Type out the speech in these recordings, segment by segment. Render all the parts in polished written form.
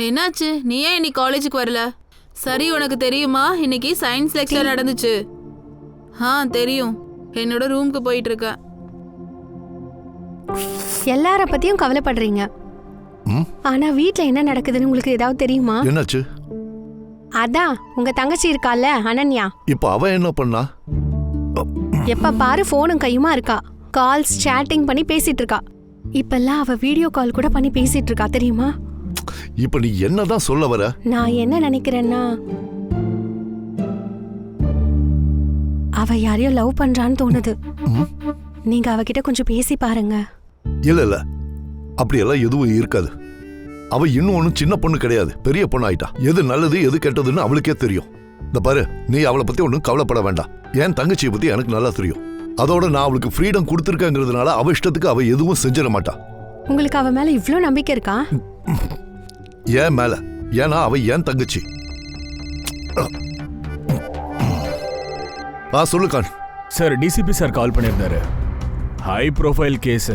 என்னாச்சு? நீ ஏன் இன்னைக்கு காலேஜுக்கு வரல? சரி, உனக்கு தெரியுமா இன்னைக்கு சயின்ஸ் லெக்சர் நடந்துச்சு? தெரியும். என்னோட ரூமுக்கு போயிட்டு இருக்க. எல்லார பத்தியும் கவலைப்படுறீங்க. ஆனா வீட்ல என்ன நடக்குதுன்னு உங்களுக்கு ஏதாவது தெரியுமா? என்னாச்சு? அதான் உங்க தங்கச்சி இருக்கால அனன்யா. இப்ப அவ என்ன பண்ணா? எப்ப பாரு போனும் கையுமா இருக்கா. கால்ஸ் சேட்டிங் பண்ணி பேசிட்டு இருக்கா. இப்பெல்லாம் அவ வீடியோ கால் கூட பண்ணி பேசிட்டு இருக்கா தெரியுமா? இப்ப நீ என்னதான் சொல்ல வர? நான் என்ன நினைக்கிறேன்னா அவ யாரையோ லவ் பண்றான்னு தோணுது. நீங்க அவகிட்ட கொஞ்சம் பேசி பாருங்க. இல்ல அப்படியெல்லாம் எதுவும் இருக்காது. அவ இன்னும் ஒன்னும் சின்ன பொண்ணு கிடையாது, பெரிய பொண்ணு ஆயிட்டா. எது நல்லது எது கெட்டதுன்னு அவளுக்கே தெரியும். இந்த பாரு, நீ அவளை பத்தி ஒன்னும் கவலைப்பட வேண்டாம். என் தங்கச்சியை பத்தி எனக்கு நல்லா தெரியும். அதோட நான் அவளுக்கு ஃப்ரீடம் கொடுத்துருக்கேங்கிறதுனால அவ இஷ்டத்துக்கு அவ எதுவும் செஞ்சிட மாட்டா. உங்களுக்கு அவ மேல இவ்ளோ நம்பிக்கை இருக்கா? ஏன் மேல? ஏன்னா அவ என் தங்கச்சி. சொல்லுக்கான் சார். டிசிபி சார் கால் பண்ணியிருந்தாரு. High profile case.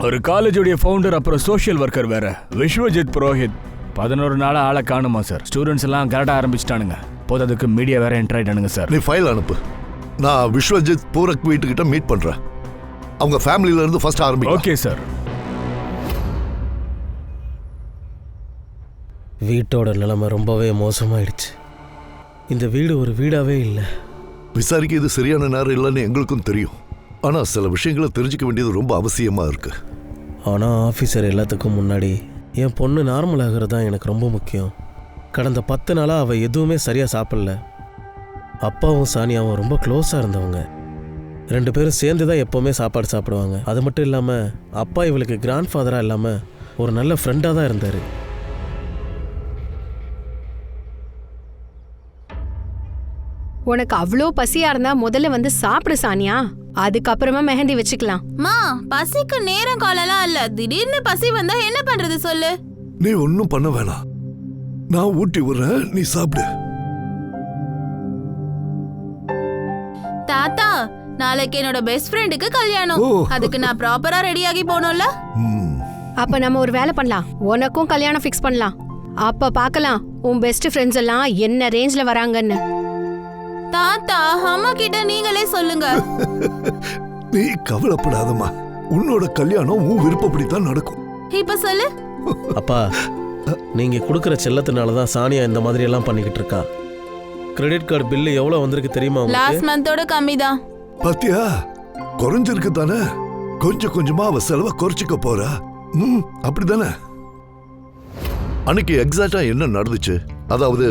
ஒரு காலேஜுடைய ஃபவுண்டர் அப்புறம் சோஷியல் ஒர்க்கர் வேற, விஸ்வஜித் புரோஹித். 11 நாளா ஆளை காணுமா சார். ஸ்டூடெண்ட்ஸ் எல்லாம் கரெக்டா ஆரம்பிச்சிட்டானுங்க. போததுக்கு மீடியா வேற என்டர் ஆயிட்டானுங்க சார். நீ ஃபைல் அனுப்பு. நான் விஸ்வஜித் பூரக் வீட்டுக்கிட்ட மீட் பண்றேன். அவங்க ஃபேமிலியில இருந்து ஃபர்ஸ்ட் ஆரம்பிக்கலாம். Okay sir. வீட்டோட நிலைமை ரொம்பவே மோசமாயிடுச்சு. இந்த வீடு ஒரு வீடாவே இல்லை. விசாரிக்க இது சரியான நேரம் இல்லைன்னு எங்களுக்கும் தெரியும். ஆனா சில விஷயங்களை தெரிஞ்சுக்க வேண்டியது ரொம்ப அவசியமா இருக்கு. ஆனா ஆஃபீஸர், எல்லாத்துக்கும் முன்னாடி என் பொண்ணு நார்மல் ஆகிறது தான் எனக்கு ரொம்ப முக்கியம். கடந்த 10 நாளாக அவள் எதுவுமே சரியாக சாப்பிடல. அப்பாவும் சானியாவும் ரொம்ப க்ளோஸாக இருந்தவங்க. 2 பேரும் சேர்ந்து தான் எப்போவுமே சாப்பாடு சாப்பிடுவாங்க. அது மட்டும் இல்லாமல் அப்பா இவளுக்கு கிராண்ட் ஃபாதராக இல்லாமல் ஒரு நல்ல ஃப்ரெண்டாக தான் இருந்தார். உனக்கு அவ்வளோ பசியா இருந்தா முதல்ல வந்து சாப்பிடு சானியா. அதுக்கப்புறமா மெஹந்தி வச்சுக்கலாம். பசிக்கு நேரம் காலெல்லாம் இல்ல. திடீர்னு பசி வந்தா என்ன பண்றது சொல்லு? நீ ஒன்னும் பண்ண வேணாம். நான் ஊட்டி விடுறேன், நீ சாப்பிடு. தாத்தா, நாளைக்கு என்னோட பெஸ்ட் ஃப்ரெண்டுக்கு கல்யாணம். அதுக்கு நான் ப்ராப்பரா ரெடி ஆகி போகணும்ல. அப்ப நம்ம ஒரு வேலை பண்ணலாம். உனக்கும் கல்யாணம் ஃபிக்ஸ் பண்ணலாம். அப்ப பார்க்கலாம் உன் பெஸ்ட் ஃப்ரெண்ட்ஸ் எல்லாம் என்ன ரேஞ்ச்ல வராங்கன்னு. தாத்தா, அம்மா கிட்ட நீங்களே சொல்லுங்க. நீ கவலைப்படாதம்மா. உன்னோட கல்யாணம் உன் விருப்பப்படித்தான் நடக்கும். இப்ப சொல்லு. அப்பா, நீங்க கொடுக்குற செல்லத்தினால தான் சானியா இந்த மாதிரி எல்லாம் பண்ணிக்கிட்டு இருக்கா. கிரெடிட் கார்டு பில்லு எவ்வளவு வந்திருக்கு தெரியுமா? லாஸ்ட் மந்தோட கம்மி தான். பாத்தியா, குறைஞ்சிருக்கு தானே. கொஞ்சம் கொஞ்சமா அவ செலவை குறைச்சிக்க போறா. அப்படிதானே? அன்னைக்கு எக்ஸாக்டா என்ன நடந்துச்சு? அதாவது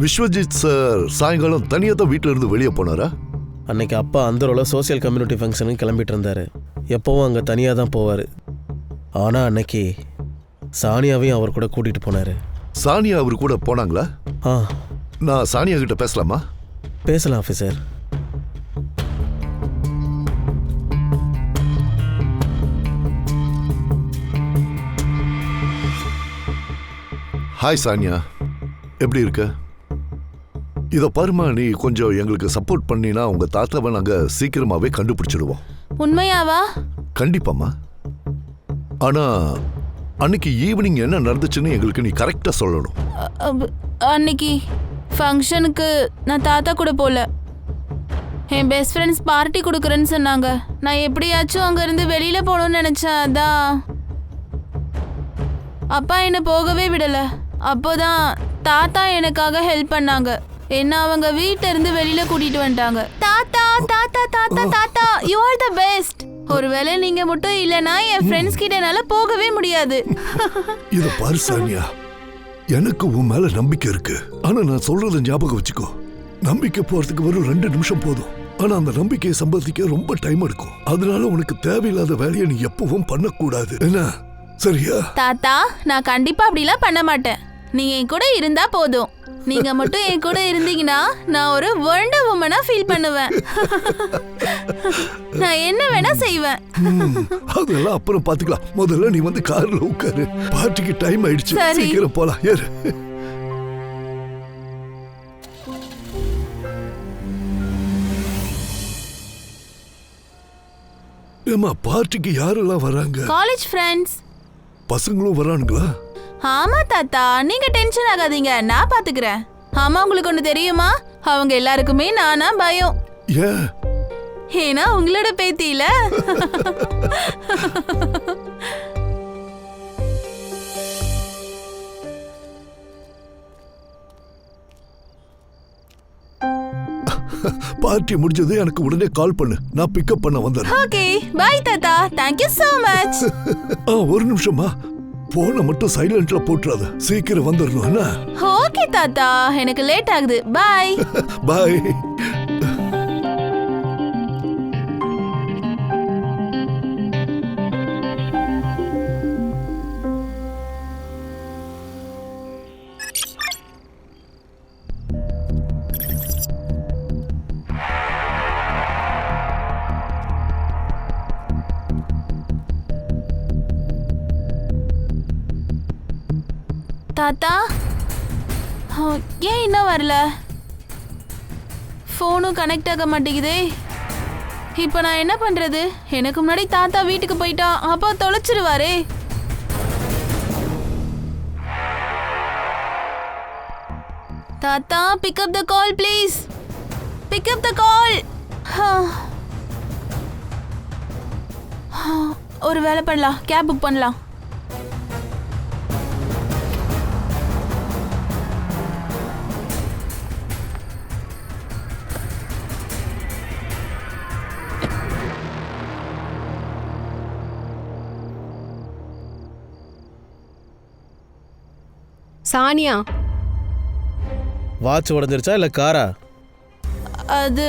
விஸ்வஜித் சார் சாயங்காலம் தனியா தான் வீட்டுல இருந்து வெளியே போனாரா? அன்னைக்கு அப்பா அந்தரோல சோசியல் கம்யூனிட்டி ஃபங்க்ஷனுக்கு கிளம்பிட்டு இருந்தாரு. எப்பவும் அங்கே தனியாக தான் போவார். ஆனால் அன்னைக்கு சானியாவையும் அவர் கூட கூட்டிகிட்டு போனார். சானியா அவர் கூட போனாங்களா? நான் சானியா கிட்ட பேசலாமா? பேசலாம் ஆஃபீஸர். ஹாய் சானியா, எப்படி இருக்க? இத பாருமா, நீ கொஞ்சம் எங்களுக்கு சப்போர்ட் பண்ணினா உங்க தாத்தாவை நாங்க சீக்கிரமாவே கண்டுபிடிச்சிடுவோம். உண்மையாவா? கண்டிப்பாமா. ஆனா அன்னைக்கு ஈவினிங் என்ன நடந்துச்சுன்னு எங்களுக்கு நீ கரெக்டா சொல்லணும். அன்னைக்கு ஃபங்க்ஷனுக்கு நான் தாத்தா கூட போல. என் பெஸ்ட் ஃப்ரெண்ட்ஸ் பார்ட்டி கொடுக்குறேன்னு சொன்னாங்க. நான் எப்படியாச்சும் அங்க இருந்து வெளியில போகணும்னு நினைச்சேன். அதான் அப்பா என்ன போகவே விடல. அப்போதான் தாத்தா எனக்காக ஹெல்ப் பண்ணாங்க. என்ன அவங்க வீட்ல இருந்து வெளியில கூட்டிட்டு வந்துட்டாங்க. தாத்தா தாத்தா தாத்தா தாத்தா, யூ ஆர் தி பெஸ்ட். ஒருவேளை நீங்க மட்டும் இல்லனா என் ஃப்ரெண்ட்ஸ் கிட்ட என்னால போகவே முடியாது. இத பாரு சானியா, எனக்கு உன் மேல நம்பிக்கை இருக்கு. ஆனா நான் சொல்றத ஞாபகம் வச்சுக்கோ. நம்பிக்கை போறதுக்கு வெறும் 2 நிமிஷம் போதும். ஆனா அந்த நம்பிக்கையை சம்பாதிக்க ரொம்ப டைம் எடுக்கும். அதனால உனக்கு தேவையில்லாத வேலையை நீ எப்பவும் பண்ணக்கூடாது. என்ன, சரியா? தாத்தா, நான் கண்டிப்பா அப்படிலாம் பண்ண மாட்டேன். நீங்க என் கூட இருந்தா போதும். நீங்க மட்டும் என் கூட இருந்தீங்கன்னா நான் ஒரு வண்டர் வுமனா ஃபீல் பண்ணுவேன். நான் என்ன வேணா செய்வேன். அதெல்லாம் அப்புறம் பாத்துக்கலாம். முதல்ல நீ வந்து கார்ல உட்காரு. பார்ட்டிக்கு டைம் ஆயிடுச்சு. சீக்கிரம் போலாம். ஏறு. ஏமா, பார்ட்டிக்கு யாரெல்லாம் வராங்க? College friends. பசங்களும் வரானுங்களா? ஆமா தாத்தா, நீங்க டென்ஷன் ஆகாதீங்க, நான் பாத்துக்கிறேன். ஆமா, உங்களுக்கு ஒண்ணு தெரியுமா? அவங்க எல்லாருக்குமே நானா பயம். ஏன்? ஏன்னா உங்களோட பேத்தியில. பார்ட்டி முடிஞ்சது எனக்கு உடனே கால் பண்ணு, நான் பிக்கப் பண்ண வந்துடுறேன். ஓகே, பை தாத்தா, தேங்க் யூ so much. ஒரு நிமிஷமா, போனை மட்டும் சைலண்ட்ல போட்டுறாத, சீக்கிரம் வந்துடணும் என்ன? ஓகே தாத்தா, எனக்கு லேட் ஆகுது, பை. பாய். தாத்தா, ஏன் இன்னும் வரல? ஃபோனும் கனெக்ட் ஆக மாட்டேங்குதே. இப்போ நான் என்ன பண்றது? எனக்கு முன்னாடி தாத்தா வீட்டுக்கு போயிட்டா அப்பா தொலைச்சிருவாரே. தாத்தா, pick up the call please. Pick up the call. ஒரு வேலை பண்ணலாம், கேப் புக் பண்ணலாம். சானியா, வாட்ச் உடஞ்சிருச்சா இல்லை காரா? அது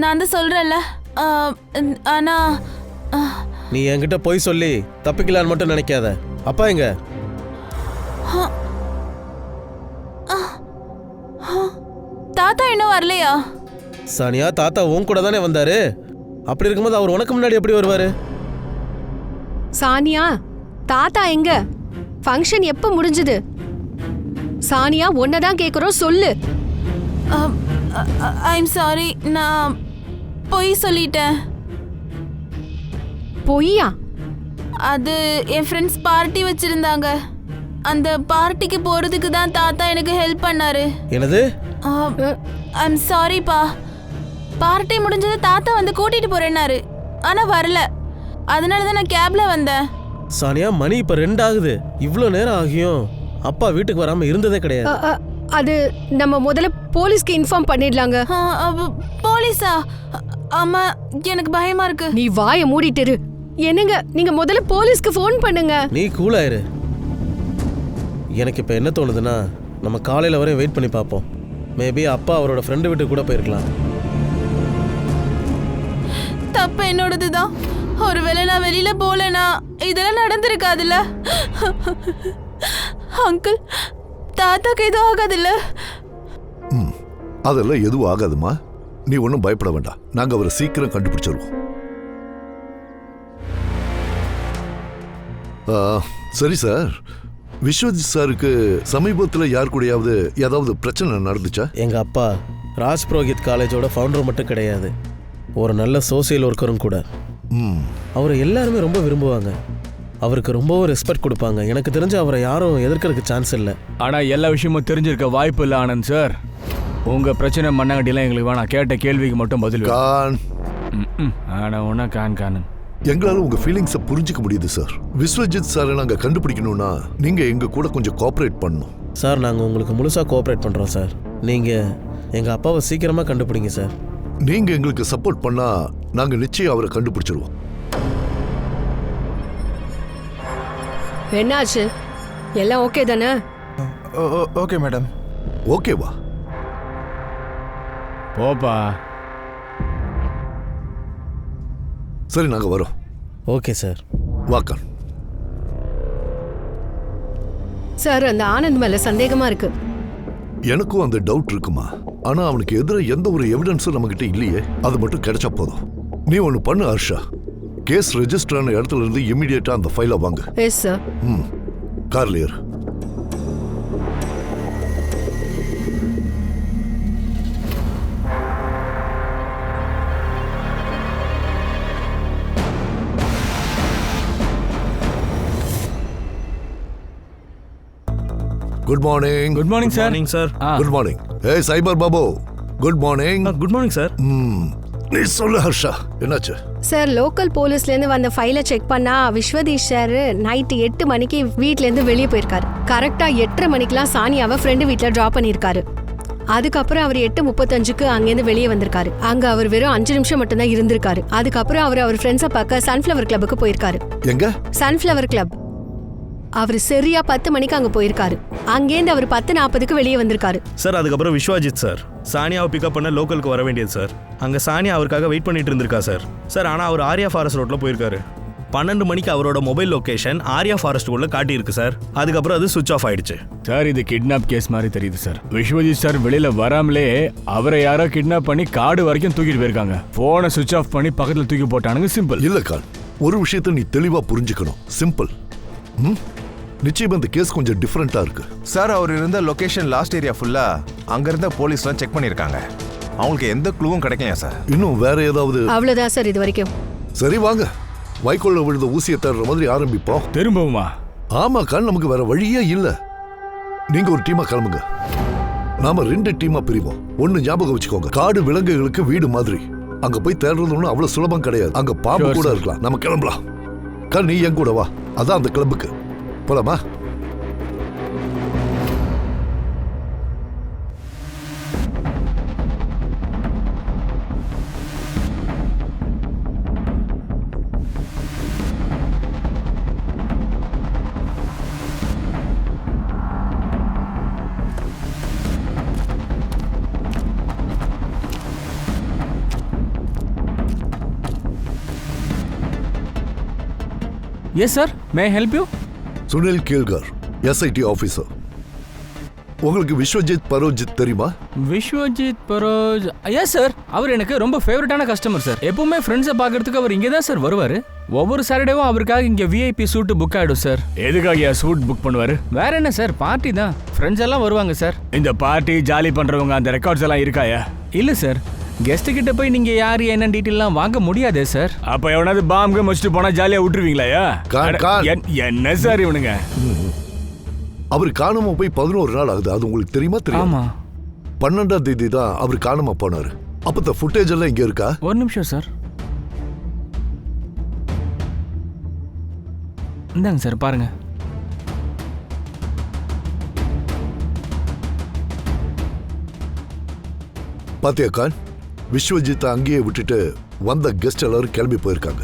நான் தான் சொல்கிறேன்ல, ஆனா நீ என்கிட்ட போய் சொல்லி தப்பிக்கலான்னு மட்டும் நினைக்காத. அப்பா எங்க? தாத்தா இன்னும் வரலையா? சானியா, தாத்தா உன் கூட தானே வந்தாரு. அப்படி இருக்கும்போது அவர் உனக்கு முன்னாடி எப்படி வருவாரு? சானியா, தாத்தா எங்க? ஃபங்க்ஷன் எப்போ முடிஞ்சது? சானியா, ஒன்னதான் கேக்குறோம், சொல்லு. ஐம் சாரி, நான் பொய் சொல்லிட்டேன். பொய்யா? அது என் ஃப்ரெண்ட்ஸ் பார்ட்டி வச்சிருந்தாங்க. அந்த பார்ட்டிக்கு போறதுக்கு தான் தாத்தா எனக்கு ஹெல்ப் பண்ணாரு. என்னது? ஐம் சாரிப்பா. பார்ட்டி முடிஞ்சது தாத்தா வந்து கூட்டிட்டு போறேன்னாரு, ஆனா வரல. அதனால தான் நான் கேப்ல வந்தேன். சானியா, மணி இப்ப 2 ஆகுது. இவ்வளோ நேரம் ஆகியும் அப்பா வீட்டுக்கு வராம இருந்ததே கிடையாது. அது நம்ம முதல்ல போலீஸ்க்கு இன்ஃபார்ம் பண்ணிடலாங்க. போலீஸா? ஆமா, எனக்கு பயமா இருக்கு. நீ வாயை மூடிட்டு இரு. என்னங்க, நீங்க முதல்ல போலீஸ்க்கு ஃபோன் பண்ணுங்க. நீ கூலாயிரு. எனக்கு இப்ப என்ன தோணுதுன்னா, நம்ம காலையில வரையும் வெயிட் பண்ணி பார்ப்போம். மேபி அப்பா அவரோட ஃப்ரெண்டு வீட்டுக்கு கூட போயிருக்கலாம். தப்பு என்னோடதுதான். ஒருவேளை நான் வெளியில போலனா இதெல்லாம் நடந்திருக்காதுல்ல. அங்கிள், தாத்தாக்கு எதுவும் ஆகாதுல்ல? அதெல்லாம் எதுவும் ஆகாதுமா, நீ ஒன்றும் பயப்பட வேண்டாம். நாங்கள் அவரை சீக்கிரம் கண்டுபிடிச்சிருவோம். சரி சார், விஸ்வஜித் சாருக்கு சமீபத்தில் யார் கூடயாவது ஏதாவது பிரச்சனை நடந்துச்சா? எங்க அப்பா ராஜ் புரோஹித் காலேஜோட ஃபவுண்டர் மட்டும் கிடையாது, ஒரு நல்ல சோசியல் ஒர்க்கரும் கூட. அவரை எல்லாருமே ரொம்ப விரும்புவாங்க, அவருக்கு ரொம்பவும் ரெஸ்பெக்ட் கொடுப்பாங்க. எனக்கு தெரிஞ்சு அவரை யாரும் எதிர்க்கிறதுக்கு சான்ஸ் இல்லை. ஆனால் எல்லா விஷயமும் தெரிஞ்சிருக்க வாய்ப்பு இல்லை ஆனந்த் சார். உங்கள் பிரச்சனை மண்ணாங்கட்டிலாம் எங்களுக்கு வேணாம், கேட்ட கேள்விக்கு மட்டும் பதில். கான். ஆனால் ஒன்றா கான். எங்களால் உங்க ஃபீலிங்ஸை புரிஞ்சுக்க முடியுது சார். விஸ்வஜித் சாரை நாங்கள் கண்டுபிடிக்கணும்னா நீங்க எங்க கூட கொஞ்சம் கோஆப்ரேட் பண்ணணும் சார். நாங்கள் உங்களுக்கு முழுசாக கோஆப்ரேட் பண்ணுறோம் சார். நீங்கள் எங்கள் அப்பாவை சீக்கிரமாக கண்டுபிடிங்க சார். நீங்க எங்களுக்கு சப்போர்ட் பண்ணா நாங்க நிச்சயம் அவரை கண்டுபிடிச்சிருவோம். என்னாச்சு? எல்லாம் ஓகே தானே? Okay madam. ஓகேவா? போப்பா. சரி, நாங்க வரோம். Okay sir. வாக்கான். சார், அந்த ஆனந்த் மேல சந்தேகமா இருக்கு. எனக்கும் அந்த டவுட் இருக்குமா, ஆனா அவனுக்கு எதிராக எந்த ஒரு எவிடன்ஸும் நம்ம கிட்ட இல்லையே. அது மட்டும் கிடைச்சா போதும். நீ ஒன்னு பண்ணு ஹர்ஷா, கேஸ் ரெஜிஸ்டர் ஆன இடத்துல இருந்து இமிடியேட்டா அந்த ஃபைலை வாங்க. Yes sir. கார்லியர். Good morning. Good morning sir. Morning sir. Good morning. ஏய் cyber Babu, good morning. Good morning sir. நீ சொல்லு ஹர்ஷா, என்னாச்சு? சார் லோக்கல் போலீஸ்லேருந்து வந்த ஃபைலை செக் பண்ணா விஸ்வதீஷ் சார் நைட்டு 8 மணிக்கு வீட்டிலேருந்து வெளியே போயிருக்காரு. கரெக்டாக 8:30 மணிக்கெலாம் சானியாவை ஃப்ரெண்டு வீட்டில் ட்ராப் பண்ணியிருக்காரு. அதுக்கப்புறம் அவர் 8:35க்கு அங்கேருந்து வெளியே வந்திருக்காரு. அங்கே அவர் வெறும் 5 நிமிஷம் மட்டும்தான் இருந்திருக்காரு. அதுக்கப்புறம் அவர் ஃப்ரெண்ட்ஸை பார்க்க சன்ஃப்ளவர் கிளப்புக்கு போயிருக்காரு. எங்க? Sunflower club. அவர் சரியா 10 மணிக்கு அங்கே போயிருக்காரு. அங்கேருந்து அவர் 10:40க்கு வெளியே வந்திருக்காரு. சார் அதுக்கப்புறம் விஸ்வஜித் சார் சானியாவை பிக்கப் பண்ண லோக்கலுக்கு வர வேண்டியது சார். அங்கே சானியா அவருக்காக வெயிட் பண்ணிட்டு இருந்திருக்கா சார். சார் ஆனால் அவர் ஆர்யா ஃபாரஸ்ட் ரோட்டில் போயிருக்காரு. 12 மணிக்கு அவரோட மொபைல் லொக்கேஷன் ஆர்யா ஃபாரஸ்ட் உள்ள காட்டியிருக்கு சார். அதுக்கப்புறம் அது சுவிச் ஆஃப் ஆயிடுச்சு. சார் இது கிட்னாப் கேஸ் மாதிரி தெரியுது சார். விஸ்வஜித் சார் வெளியில வராமலே அவரை யாரோ கிட்னாப் பண்ணி காடு வரைக்கும் தூக்கிட்டு போயிருக்காங்க. போனை சுவிச் ஆஃப் பண்ணி பக்கத்தில் தூக்கி போட்டானுங்க. சிம்பிள். இல்ல கான், ஒரு விஷயத்தை நீ தெளிவா புரிஞ்சுக்கணும். சிம்பிள். நிச்சயம் இந்த கேஸ் கொஞ்சம் டிஃப்ரெண்டா இருக்கு. சார் அவர் இருந்த லொகேஷன் லாஸ்ட் ஏரியா ஃபுல்லா அங்க இருந்த போலீஸ்லாம் செக் பண்ணிருக்காங்க. அவங்களுக்கு எந்த க்ளூவும் கிடைக்கலையா சார்? இன்னும் வேற ஏதாவது? அவ்வளவுதான் சார் இது வரைக்கும். சரி வாங்க, வைக்கோல்ல விழுந்த ஊசியை தர்ற மாதிரி ஆரம்பிப்போம். திரும்பவுமா? ஆமா கான், நமக்கு வேற வழியே இல்ல. நீங்க ஒரு டீமா கிளம்புங்க, நாம 2 டீமா பிரிவோம். ஒன்னு ஞாபகம் வச்சுக்கோங்க, காடு விலங்குகளுக்கு வீடு மாதிரி. அங்க போய் தேடுறது ஒன்றும் அவ்வளவு சுலபம் கிடையாது. அங்க பாம்பு கூட இருக்கலாம். நம்ம கிளம்பலாம். கான் நீ என் கூட வா, அதான் அந்த கிளப்புக்கு போலாமா? Yes sir, may help you? Sunil Kelkar, SIT officer. உங்களுக்கு விஸ்வஜித் பரோஜித் தெரியுமா? விஸ்வஜித் பரோஜ்? எஸ் சார், அவர் எனக்கு ரொம்ப ஃபேவரட்டான கஸ்டமர் சார். எப்பவுமே ஃப்ரெண்ட்ஸை பார்க்கறதுக்கு அவர் இங்கே தான் சார் வருவார். ஒவ்வொரு சாட்டர்டேவும் அவருக்காக இங்கே விஐபி சூட்டு புக் ஆகிடும் சார். எதுக்காக சூட் புக் பண்ணுவார்? வேற என்ன சார், பார்ட்டி தான். ஃப்ரெண்ட்ஸ் எல்லாம் வருவாங்க சார். இந்த பார்ட்டி ஜாலி பண்ணுறவங்க அந்த ரெக்கார்ட்ஸ் எல்லாம் இருக்காயா? இல்லை சார், கெஸ்ட் கிட்ட போய் நீங்க யாரு என்ன டீட்டெயிலாம் வாங்க முடியாதே சார். அப்ப எவனாவது பாம்பு வச்சுட்டு போனா ஜாலியா விட்டுருவீங்களா? என்ன சார் இவனுங்க? அவர் காணாம போய் 11 நாள் ஆகுது. அது உங்களுக்கு தெரியுமா? தெரியுமா? 12ஆம் தேதி தான் அவர் காணாம போனாரு. அப்ப இந்த ஃபுட்டேஜ் எல்லாம் இங்க இருக்கா? ஒரு நிமிஷம் சார், இந்தாங்க சார் பாருங்க. பாத்தியா கான், விஸ்வஜித் அங்கேயே விட்டுட்டு வந்த கெஸ்ட் எல்லாரும் கிளம்பி போயிருக்காங்க.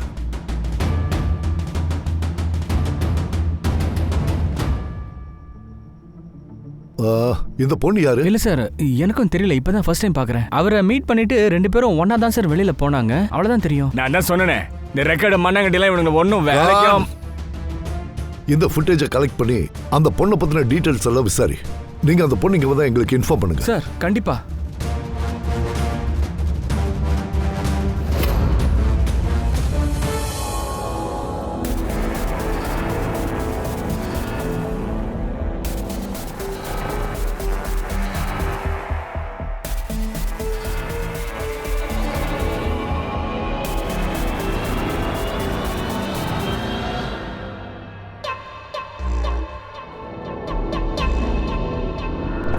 இந்த பொண்ணு யாரு? இல்ல சார், எனக்கும் தெரியல. இப்பதான் ஃபர்ஸ்ட் டைம் பாக்குறேன். அவரை மீட் பண்ணிட்டு 2 பேரும் ஒன்னா தான் சார் வெளியில போனாங்க. அவ்வளவுதான் தெரியும். நான் தான் சொன்னேன், இந்த ரெக்கார்டு மண்ணாங்கட்டிலாம் இவனுங்க ஒன்றும் வேலைக்கும். இந்த ஃபுட்டேஜை கலெக்ட் பண்ணி அந்த பொண்ணை பத்தின டீடைல்ஸ் எல்லாம் விசாரி. நீங்க அந்த பொண்ணு இங்க வந்தா எங்களுக்கு இன்ஃபார்ம் பண்ணுங்க சார். கண்டிப்பா.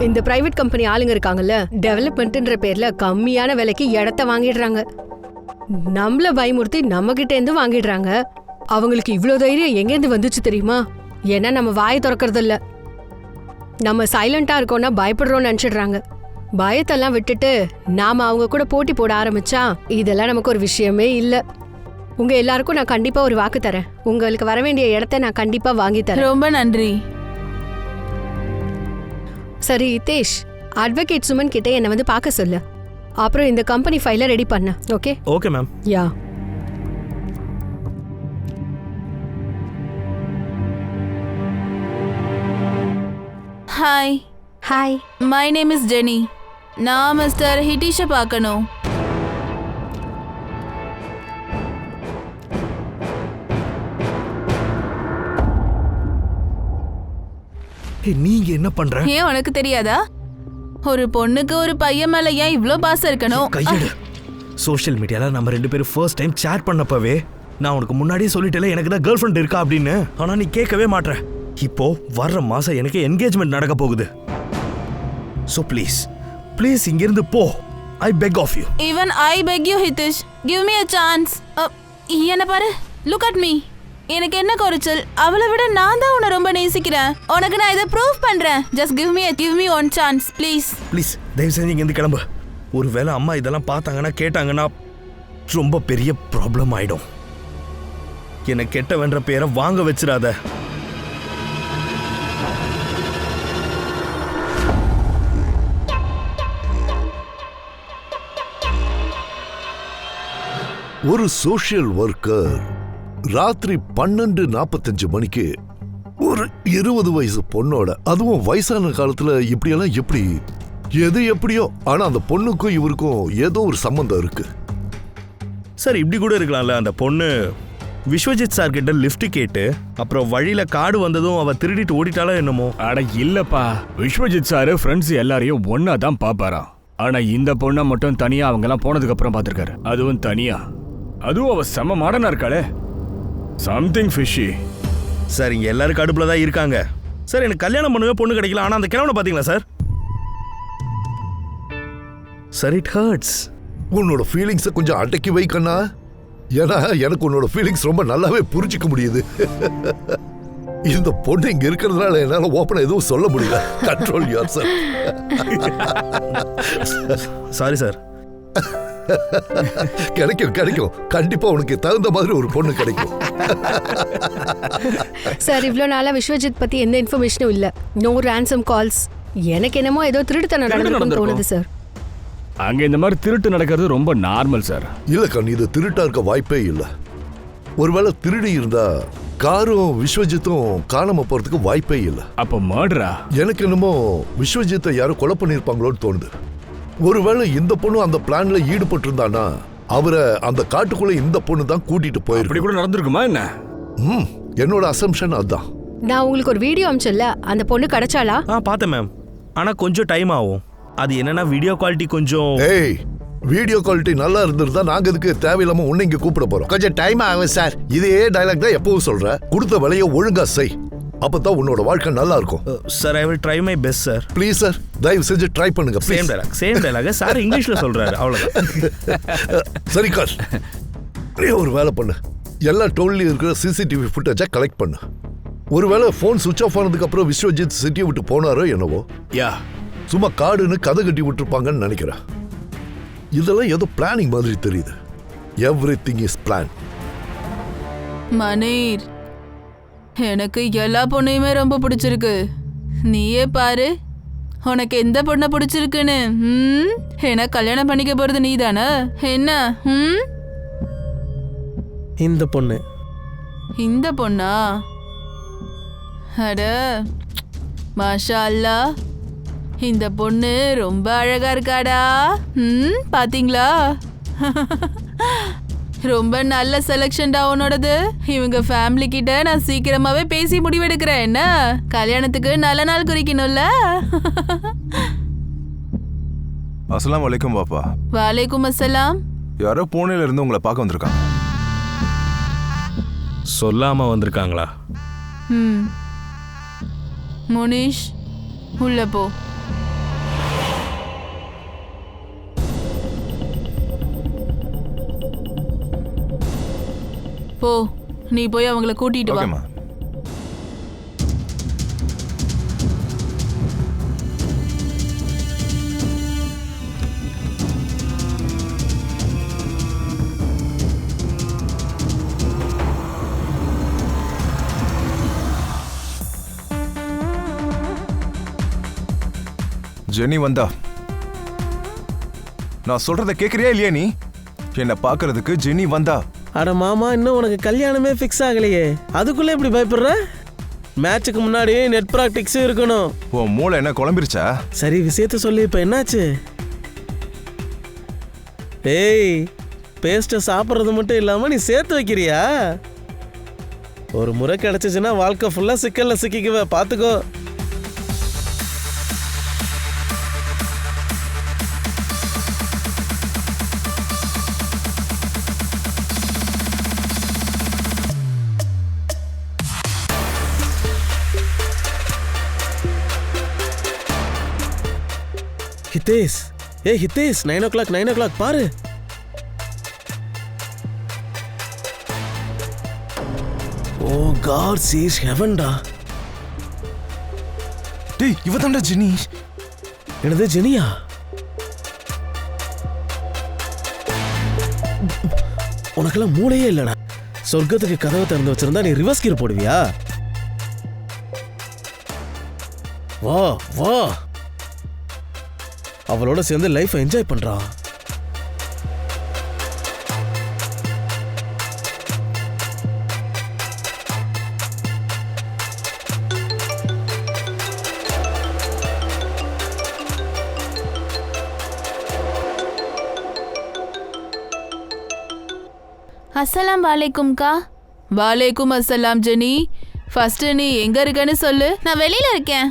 இந்த பிரைவேட் கம்பெனி ஆளுங்க இருக்காங்கல்ல, டெவலப்மெண்ட்ன்ற பேர்ல கம்மியான விலைக்கு இடத்த வாங்கிடுறாங்க. நம்மள பயமுறுத்தி நம்ம கிட்ட இருந்து வாங்கிடுறாங்க. அவங்களுக்கு இவ்ளோ தைரியம் எங்கேருந்து வந்துச்சு தெரியுமா? ஏன்னா நம்ம வாயை திறக்கிறது இல்ல. நம்ம சைலண்டா இருக்கோம்னா பயப்படுறோம்னு நினைச்சிடுறாங்க. பயத்தெல்லாம் விட்டுட்டு நாம அவங்க கூட போட்டி போட ஆரம்பிச்சா இதெல்லாம் நமக்கு ஒரு விஷயமே இல்ல. உங்க எல்லாருக்கும் நான் கண்டிப்பா ஒரு வாக்கு தரேன். உங்களுக்கு வர வேண்டிய இடத்த நான் கண்டிப்பா வாங்கி தரேன். ரொம்ப நன்றி. சரி ஹிதேஷ், அட்வொகேட் சுமன் கிட்ட என்ன வந்து பார்க்க சொல்லு. அப்புறம் இந்த கம்பெனி ஃபைலை ரெடி பண்ண. Okay? Okay ma'am. Yeah. Hi. Hi. My name is Jenny. நான் மிஸ்டர் ஹிதேஷை பார்க்கணும். நீங்க என்ன பண்ற? ஏன் உனக்கு தெரியாதா? ஒரு பொண்ணுக்கு ஒரு பையன் மேல ஏன் இவ்ளோ பாசம் இருக்கணும்? கையெடு. சோஷியல் மீடியால நம்ம 2 பேரும் ஃபர்ஸ்ட் டைம் சேட் பண்ணப்பவே நான் உனக்கு முன்னாடியே சொல்லிட்டேல எனக்கு தான் கேர்ள் ஃப்ரெண்ட் இருக்கா அப்படின்னு. ஆனா நீ கேட்கவே மாட்ற. இப்போ வர்ற மாசம் எனக்கு என்கேஜ்மெண்ட் நடக்க போகுது. ஸோ ப்ளீஸ் ப்ளீஸ் இங்கிருந்து போ. I beg of you. Even I beg you Hithish, give me a chance. என்ன பாரு, லுக் அட் மீ. எனக்கு என்ன குறைச்சல்? அவளை விட நான் தான் உன்னை ரொம்ப நேசிக்கிறேன். உனக்கு நான் இதை ப்ரூவ் பண்றேன். Just give me one chance please. Please தயவு செஞ்சு இங்கேருந்து கிளம்பு. ஒருவேளை அம்மா இதெல்லாம் பார்த்தாங்கன்னா கேட்டாங்கன்னா ரொம்ப பெரிய ப்ராப்ளம் ஆயிடும். என்னை கெட்ட வென்ற பேரை வாங்க வச்சிடாத. ஒரு சோஷியல் ஒர்க்கர் ராத்திரி 12:45 மணிக்கு ஒரு 20 வயசு பொண்ணோட, அதுவும் வயசான காலத்துல இப்படியெல்லாம் எப்படி? எது எப்படியோ, ஆனா அந்த பொண்ணுக்கும் இவருக்கும் ஏதோ ஒரு சம்பந்தம் இருக்கு. சார் இப்படி கூட இருக்கலாம்ல, அந்த பொண்ணு விஸ்வஜித் சார் கிட்ட லிஃப்ட் கேட்டு அப்புறம் வழியில காடு வந்ததும் அவ திருடிட்டு ஓடிட்டாலோ என்னமோ. அட இல்லப்பா, விஸ்வஜித் சாரு ஃப்ரெண்ட்ஸ் எல்லாரையும் ஒன்னா தான் பாப்பாராம். ஆனா இந்த பொண்ணை மட்டும் தனியா அவங்க எல்லாம் போனதுக்கு அப்புறம் பாத்திருக்காரு. அதுவும் தனியா. அதுவும் அவ செம மாடனா இருக்காளே. Something fishy. சார் இங்க எல்லாரும் கடுப்புல தான் இருக்காங்க. சார் எனக்கு கல்யாணம் பண்ணவே பொண்ணு கிடைக்கல. ஆனா அந்த கிழவனை பாத்தீங்களா சார்? Sir it hurts. உன்னோட ஃபீலிங்ஸை கொஞ்சம் அடக்கி வைக்கண்ணா. ஏன்னா எனக்கு உன்னோட ஃபீலிங்ஸ் ரொம்ப நல்லாவே புரிஞ்சிக்க முடியுது. இந்த பொண்ணு இங்க இருக்கிறதுனால என்னால ஓப்பனா எதுவும் சொல்ல முடியல. Control your self. Sorry sir. கிடைக்கும் கிடைக்கும், கண்டிப்பா உனக்கு தகுந்த மாதிரி ஒரு பொண்ணு கிடைக்கும். சார் இவ்வளோ நாளா விஸ்வஜித் பத்தி எந்த இன்ஃபர்மேஷனும் இல்ல. No ransom calls. எனக்கு என்னமோ ஏதோ திருட்டுத்தனம் நடந்துருக்குன்னு தோணுது சார். அங்க இந்த மாதிரி திருட்டு நடக்கிறது ரொம்ப நார்மல் சார். இல்ல கண், இது திருட்டா இருக்க வாய்ப்பே இல்ல. ஒருவேளை திருடி இருந்தா காரும் விஸ்வஜித்தும் காணாம போறதுக்கு வாய்ப்பே இல்ல. அப்ப மர்டரா? எனக்கு என்னமோ விஸ்வஜித்தை யாரும் கொலை பண்ணிருப்பாங்களோன்னு தோணுது. ஒருவேளை இந்த பொண்ணு அந்த பிளான்ல ஈடுபட்டு இருந்தானா அவரை அந்த காட்டுக்குள்ள இந்த பொண்ணு தான் கூட்டிட்டு போயிருக்கு. அப்படி கூட நடந்திருக்குமா என்ன? என்னோட அசம்ஷன் அதான். நான் உங்களுக்கு ஒரு வீடியோ அனுப்பிச்சல, அந்த பொண்ணு கிடைச்சாளா? பார்த்தேன் மேம். ஆனா கொஞ்சம் டைம் ஆகும். அது என்னன்னா வீடியோ குவாலிட்டி கொஞ்சம். ஏய், வீடியோ குவாலிட்டி நல்லா இருந்திருந்தா நாங்க இதுக்கு தேவையில்லாம உன்னை இங்க கூப்பிட போறோம். கொஞ்சம் டைம் ஆகும் சார். இதே டயலாக் தான் எப்பவும் சொல்ற. கொடுத்த வேலையை ஒழுங்கா செய், அப்பதான் உன்னோட வாழ்க்கை நல்லா இருக்கும். Sir I will try my best sir. Please sir, தயவு செஞ்சு ட்ரை பண்ணுங்க. சேம் டயலாக் சார் இங்கிலீஷ்ல சொல்றாரு, அவ்வளவுதான். சரி காஷ், நீ ஒரு வேலை பண்ணு. எல்லா டோல்லையும் இருக்கிற சிசிடிவி ஃபுட்டேஜை கலெக்ட் பண்ணு. ஒருவேளை ஃபோன் சுவிச் ஆஃப் ஆனதுக்கு அப்புறம் விஸ்வஜித் சிட்டியை விட்டு போனாரோ என்னவோ. யா, சும்மா காடுன்னு கதை கட்டி விட்டுருப்பாங்கன்னு நினைக்கிறேன். இதெல்லாம் ஏதோ பிளானிங் மாதிரி தெரியுது. Everything is plan. மனீர், எனக்கு எல்லா பொண்ணையுமே ரொம்ப பிடிச்சிருக்கு. நீயே பாரு உனக்கு எந்த பொண்ணை பிடிச்சிருக்குன்னு. என்ன கல்யாணம் பண்ணிக்க போறது நீ தானே என்ன? இந்த பொண்ணு. இந்த பொண்ணா? அட மாஷா அல்லாஹ், இந்த பொண்ணு ரொம்ப அழகா இருக்காடா. பாத்தீங்களா? ரொம்ப நல்ல செலக்ஷன்டா உன்னோடது. இவங்க ஃபேமிலி கிட்ட நான் சீக்கிரமாவே பேசி முடிவெடுக்கிறேன். என்ன கல்யாணத்துக்கு நல்ல நாள் குறிக்கணும்ல? அஸ்ஸலாமு அலைக்கும் பாப்பா. வலைக்கும் அஸ்ஸலாம். யாரோ பூனேல இருந்து உங்களை பார்க்க வந்திருக்காங்க. சொல்லாம வந்திருக்காங்களா? முனிஷ் உள்ள போ. போ, நீ போய் அவங்கள கூட்டிட்டு வா. ஓகேம்மா. ஜெனி வந்தா. நான் சொல்றத கேக்குறியா இல்லையா? நீ என்ன பாக்குறதுக்கு ஜெனி வந்தா. அட மாமா, இன்னும் உனக்கு கல்யாணமே ஃபிக்ஸ் ஆகலையே, அதுக்குள்ளே இப்படி பயப்படுற? மேட்சுக்கு முன்னாடி நெட் ப்ராக்டிக்ஸும் இருக்கணும். உன் மூளை என்ன குழம்பிருச்சா? சரி விஷயத்த சொல்லி இப்போ என்னாச்சு? ஏய், பேஸ்ட்டை சாப்பிட்றது மட்டும் இல்லாமல் நீ சேர்த்து வைக்கிறியா? ஒரு முறை கிடச்சிச்சின்னா வாழ்க்கை ஃபுல்லாக சிக்கலில் சிக்கிக்குவ, பார்த்துக்கோ. ஹிதேஷ், ஹிதேஷ், 9 o'clock பாரு. ஓ காட் சீஸ் ஹெவன்டா. டேய் இவ தான்டா ஜெனி. என்னது ஜெனியா? உனக்கெல்லாம் மூளையே இல்லடா. சொர்க்கத்துக்கு கதவை திறந்து வச்சிருந்தா நீ ரிவர்ஸ் கீர் போடுவியா? வா வா, அவளோட சேர்ந்து லைஃப் என்ஜாய் பண்றா. அஸ்ஸலாம் வாலேக்கும்க்கா. வாலேக்கும் அஸ்ஸலாம் ஜெனி. ஃபர்ஸ்ட் நீ எங்க இருக்கன்னு சொல்லு. நான் வெளியில இருக்கேன்.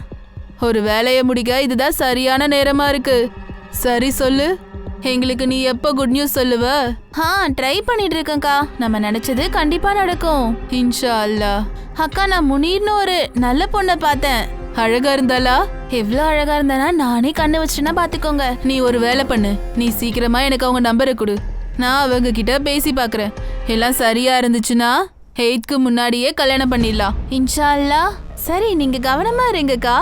ஒரு வேலையை முடிக்க இதுதான் சரியான நேரமா இருக்கு. சரி சொல்லு, எங்களுக்கு நீ எப்போ குட் நியூஸ் சொல்லுவ? ட்ரை பண்ணிட்டு இருக்கேன்க்கா. நம்ம நினைச்சது கண்டிப்பா நடக்கும் இன்ஷா அல்லாஹ். அக்கா, நான் முனீர்னு ஒரு நல்ல பொண்ணை பார்த்தேன். அழகா இருந்தாளா? எவ்வளோ அழகா இருந்தானா நானே கண்ணு வச்சுட்டேன்னா பாத்துக்கோங்க. நீ ஒரு வேலை பண்ணு, நீ சீக்கிரமா எனக்கு அவங்க நம்பரை கொடு. நான் அவங்க கிட்ட பேசி பார்க்குறேன். எல்லாம் சரியா இருந்துச்சுன்னா 8க்கு முன்னாடியே கல்யாணம் பண்ணிடலாம் இன்ஷா அல்லாஹ். சரி, நீங்க கவனமா இருங்கக்கா.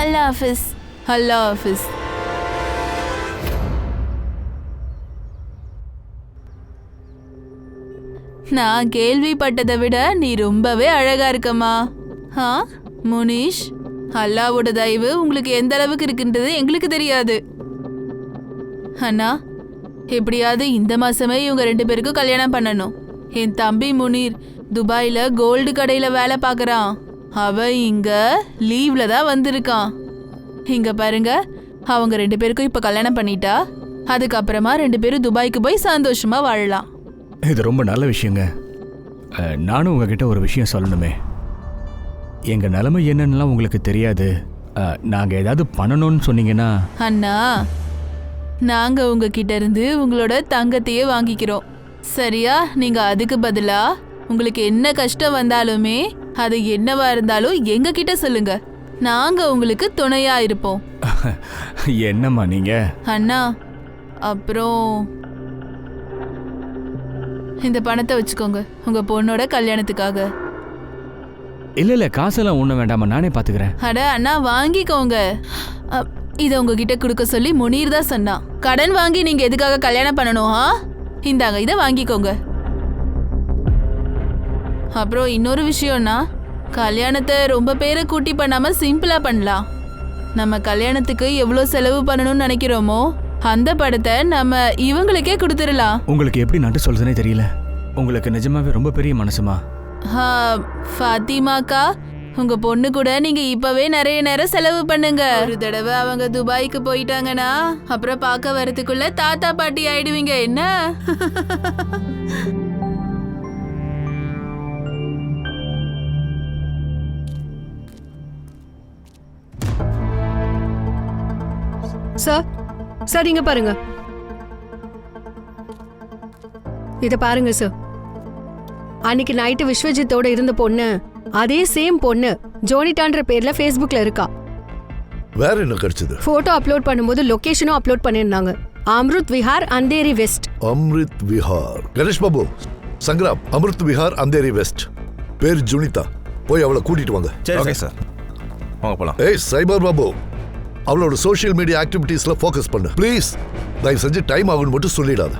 அல்லாஹ் ஹாஃபிஸ். அல்லாஹ் ஹாஃபிஸ். நான் கேள்விப்பட்டதை விட நீ ரொம்பவே அழகா இருக்கம்மா. முனீஷ், அல்லாவோட தயவு உங்களுக்கு எந்த அளவுக்கு இருக்குன்றது எங்களுக்கு தெரியாது. அண்ணா, எப்படியாவது இந்த மாசமே இவங்க 2 பேருக்கும் கல்யாணம் பண்ணணும். என் தம்பி முனீர் துபாயில கோல்டு கடையில வேலை பார்க்கறான். அவன் இங்க லீவ்ல தான் வந்திருக்கான். இங்க பாருங்க, அவங்க 2 பேருக்கும் இப்ப கல்யாணம் பண்ணிட்டா அதுக்கப்புறமா 2 பேரும் துபாய்க்கு போய் சந்தோஷமா வாழலாம். இது ரொம்ப நல்ல விஷயங்க. நானும் உங்ககிட்ட ஒரு விஷயம் சொல்லணுமே. எங்க நிலைமை என்னன்னுலாம் உங்களுக்கு தெரியாது. நாங்க ஏதாவது பண்ணணும்னு சொன்னீங்கன்னா. அண்ணா, நாங்க உங்ககிட்ட இருந்து உங்களோட தங்கத்தையே வாங்கிக்கிறோம். சரியா? நீங்க அதுக்கு பதிலா உங்களுக்கு என்ன கஷ்டம் வந்தாலுமே அது என்னவா இருந்தாலும் எங்க கிட்ட சொல்லுங்க. நாங்க உங்களுக்கு துணையா இருப்போம். என்னம்மா நீங்க? அண்ணா, அப்புறம் இந்த பணத்தை வச்சுக்கோங்க உங்க பொண்ணோட கல்யாணத்துக்காக. இல்ல காசெல்லாம் ஒண்ணும் வேண்டாமா, நானே பாத்துக்கிறேன். அட அண்ணா, வாங்கிக்கோங்க. இதை உங்ககிட்ட கொடுக்க சொல்லி முனீர் தான் சொன்னான். கடன் வாங்கி நீங்க எதுக்காக கல்யாணம் பண்ணணும்? இந்தாங்க, இதை வாங்கிக்கோங்க. அப்புறம் இன்னொரு விஷயம்னா, கல்யாணத்தை ரொம்ப பேரை கூட்டி பண்ணாம சிம்பிளா பண்ணலாம். நம்ம கல்யாணத்துக்கு எவ்வளோ செலவு பண்ணணும்னு நினைக்கிறோமோ அந்த படத்தை நம்ம இவங்களுக்கே கொடுத்துடலாம். உங்களுக்கு எப்படி நட்டு சொல்றதுனே தெரியல. உங்களுக்கு நிஜமாவே ரொம்ப பெரிய மனசுமா. ஃபாத்திமாக்கா, உங்க பொண்ணு கூட நீங்க இப்பவே நிறைய நேரம் செலவு பண்ணுங்க. ஒரு தடவை அவங்க துபாய்க்கு போயிட்டாங்கன்னா அப்புறம் பார்க்க வரதுக்குள்ள தாத்தா பாட்டி ஆயிடுவீங்க. என்ன? சார் இங்க பாருங்க. இத பாருங்க சார். அன்னைக்கு நைட்டு விஸ்வஜித்தோட இருந்த பொண்ணு, அதே சேம் பொண்ணு ஜோனிட்டான்ற பேர்ல Facebookல இருக்கா. வேற என்ன கிடைச்சது? போட்டோ அப்லோட் பண்ணும்போது லொகேஷனும் அப்லோட் பண்ணிருந்தாங்க. அம்ருத் விஹார், அந்தேரி வெஸ்ட். அம்ருத் விஹார். கணேஷ் பாபு, சங்கராம், அம்ருத் விஹார், அந்தேரி வெஸ்ட். பேர் ஜுனிதா. போய் அவளை கூட்டிட்டு வாங்க. ஓகே சார், வாங்க போலாம். ஏய் சைபர் பாபு, அவளோட சோஷியல் மீடியா ஆக்டிவிட்டீஸ்ல ஃபோக்கஸ் பண்ணு ப்ளீஸ். தயவு செஞ்சு டைம் ஆகும்னு மட்டும் சொல்லிடாத.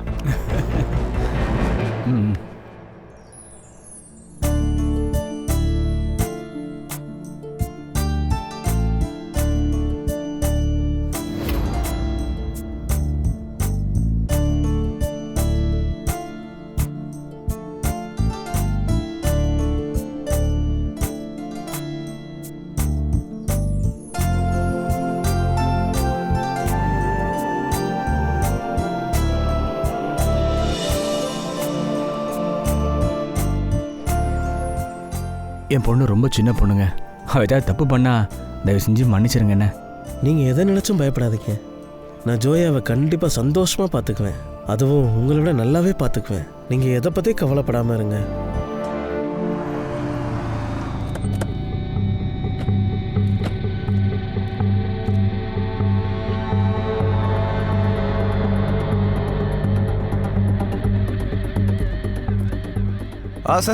என் பொண்ணு ரொம்ப சின்ன பொண்ணுங்க. அவ ஏதாவது தப்பு பண்ணா தயவு செஞ்சு மன்னிச்சிருங்க. என்ன நீங்கள் எதை நினச்சும் பயப்படாதீங்க. நான் ஜோயாவை கண்டிப்பாக சந்தோஷமாக பார்த்துக்குவேன். அதுவும் உங்களை விட நல்லாவே பார்த்துக்குவேன். நீங்கள் எதை பற்றி கவலைப்படாமல் இருங்க.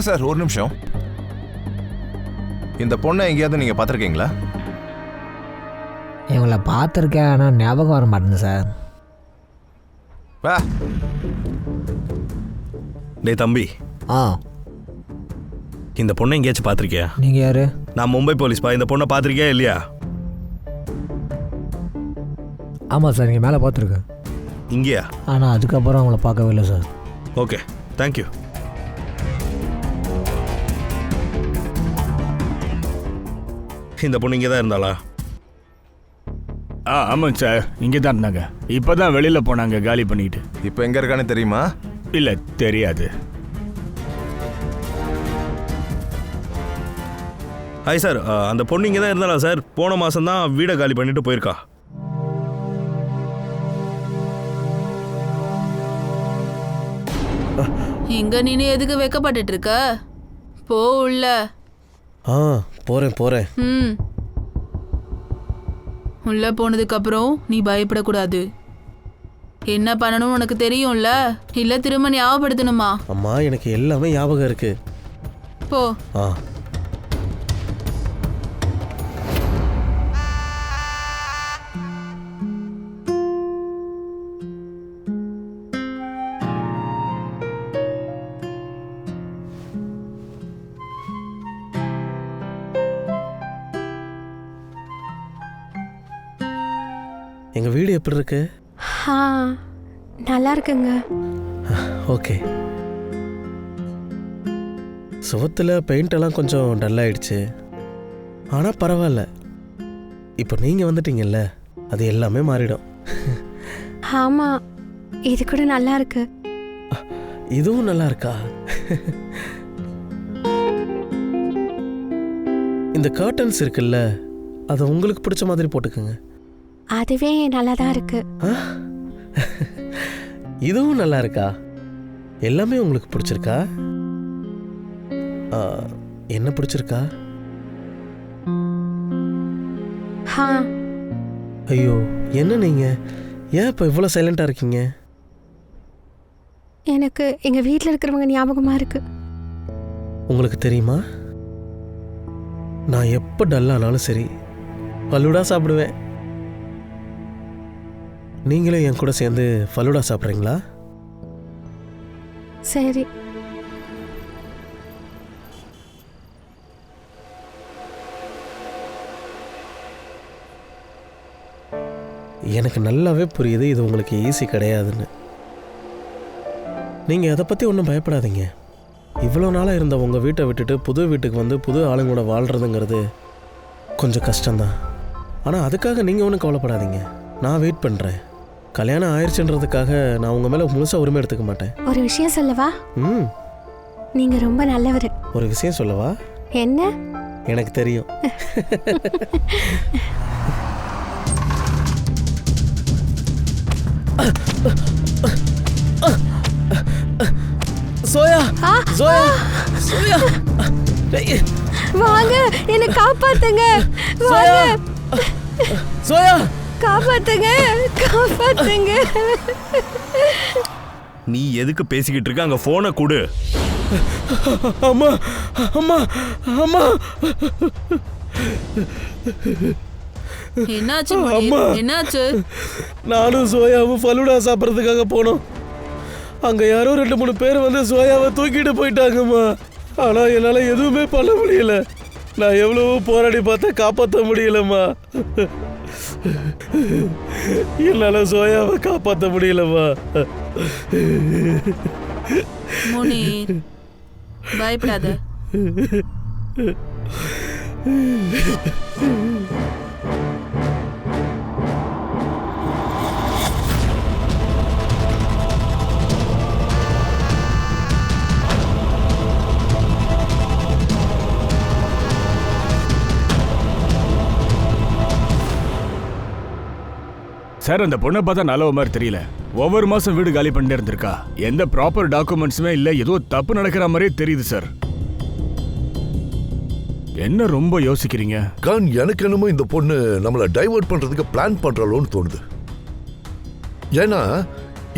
சார் ஒரு நிமிஷம். இந்த பொண்ணை எங்கேயாவது நீங்கள் பார்த்துருக்கீங்களா? இவங்களை பார்த்துருக்கேன், ஆனால் ஞாபகம் வர மாட்டேங்குது சார். வா. டேய் தம்பி, இந்த பொண்ணை எங்கேயாச்சும் பார்த்துருக்கியா? நீங்கள் யார்? நான் மும்பை போலீஸ்ப்பா. இந்த பொண்ணை பார்த்துருக்கியா இல்லையா? ஆமாம் சார், நீங்கள் மேலே பார்த்துருக்கேன். இங்கேயா? ஆனால் அதுக்கப்புறம் அவங்கள பார்க்கவே இல்லை சார். Okay, thank you. இந்த பொண்ணு இங்கே தான் இருந்தாளா? ஆமாங்க சார், இங்கே தான் இருந்தாங்க. இப்போ தான் வெளியில் போனாங்க காலி பண்ணிட்டு. இப்போ எங்கே இருக்கான்னு தெரியுமா? இல்லை, தெரியாது. ஹாய் சார், அந்த பொண்ணு இங்கே தான் இருந்தாளா சார்? போன மாதம் தான் வீடை காலி பண்ணிட்டு போயிருக்கா. இங்க நீனு எதுக்கு வெக்கப்பட்டுட்டு இருக்க? போ உள்ள. போகிறேன். ம். உள்ள போனதுக்கு அப்புறம் நீ பயப்படக்கூடாது. என்ன பண்ணணும்னு உனக்கு தெரியும்ல? இல்ல திரும்ப ஞாபகப்படுத்தணுமா? அம்மா, எனக்கு எல்லாமே ஞாபகம் இருக்கு. போ. எங்கள் வீடு எப்படி இருக்கு? நல்லா இருக்குங்க. ஓகே. சுவத்தில் பெயிண்டெல்லாம் கொஞ்சம் டல்லாயிடுச்சு, ஆனால் பரவாயில்ல. இப்போ நீங்கள் வந்துட்டீங்கல்ல, அது எல்லாமே மாறிடும். ஆமாம், இது கூட நல்லா இருக்கு. இதுவும் நல்லா இருக்கா? இந்த கர்டன்ஸ் இருக்குல்ல, அதை உங்களுக்கு பிடிச்ச மாதிரி போட்டுக்கோங்க. அதுவே நல்லா தான் இருக்கு. இதுவும் நல்லா இருக்கா? எல்லாமே உங்களுக்கு பிடிச்சிருக்கா? என்ன பிடிச்சிருக்கா? ஐயோ, என்ன நீங்க ஏன் இப்போ இவ்வளோ சைலண்டாக இருக்கீங்க? எனக்கு எங்கள் வீட்டில் இருக்கிறவங்க ஞாபகமாக இருக்கு. உங்களுக்கு தெரியுமா, நான் எப்போ டல்லானாலும் சரி ஃபலூடா சாப்பிடுவேன். நீங்களும் என் கூட சேர்ந்து ஃபலூடா சாப்பிட்றீங்களா? சரி. எனக்கு நல்லாவே புரியுது இது உங்களுக்கு ஈஸி கிடையாதுன்னு. நீங்கள் அதை பற்றி ஒன்றும் பயப்படாதீங்க. இவ்வளோ நாளாக இருந்த உங்கள் வீட்டை விட்டுட்டு புது வீட்டுக்கு வந்து புது ஆளுங்களோட வாழ்கிறதுங்கிறது கொஞ்சம் கஷ்டம்தான். ஆனால் அதுக்காக நீங்கள் ஒன்றும் கவலைப்படாதீங்க. நான் வெயிட் பண்ணுறேன். கல்யாணம் ஆயிடுச்சுன்றதுக்காக நான் உங்கள் மேலே முழுசாக உரிமை எடுத்துக்க மாட்டேன். ஒரு விஷயம் சொல்லவா? நீங்கள் ரொம்ப நல்லவர். ஒரு விஷயம் சொல்லவா? என்ன? எனக்கு தெரியும். சோயா, சோயா, சோயா, வாங்க, என்னை காப்பாத்துங்க. சோயா, சோயா, காப்பாத்துங்க, காப்பாத்துங்க. நீ எதுக்கு பேசிக்கிட்டு இருக்க? அங்கே ஃபோனை கொடு. அம்மா, அம்மா, அம்மா. என்னாச்சு? என்னாச்சு? நானும் சோயாவும் ஃபலூடா சாப்பிட்றதுக்காக போனோம். அங்கே யாரோ 2-3 பேர் வந்து சோயாவை தூக்கிட்டு போயிட்டாங்கம்மா. ஆனால் என்னால் எதுவுமே பண்ண முடியல. நான் எவ்வளவோ போராடி பார்த்தேன், காப்பாற்ற முடியலம்மா. என்னால் சோயாவை காப்பாற்ற முடியலம்மா. முனி, பயப்படாத. சார், அந்த பொண்ணை பார்த்தா நல்ல மாதிரி தெரியல. ஒவ்வொரு மாசம் வீடு காலி பண்ணிட்டு இருந்திருக்கா. எந்த ப்ராப்பர் டாக்குமெண்ட்ஸுமே இல்லை. ஏதோ தப்பு நடக்கிற மாதிரியே தெரியுது சார். என்ன ரொம்ப யோசிக்கிறீங்க? கான், எனக்கு என்னமோ இந்த பொண்ணு நம்மளை டைவர்ட் பண்றதுக்கு பிளான் பண்றாளோன்னு தோணுது. ஏன்னா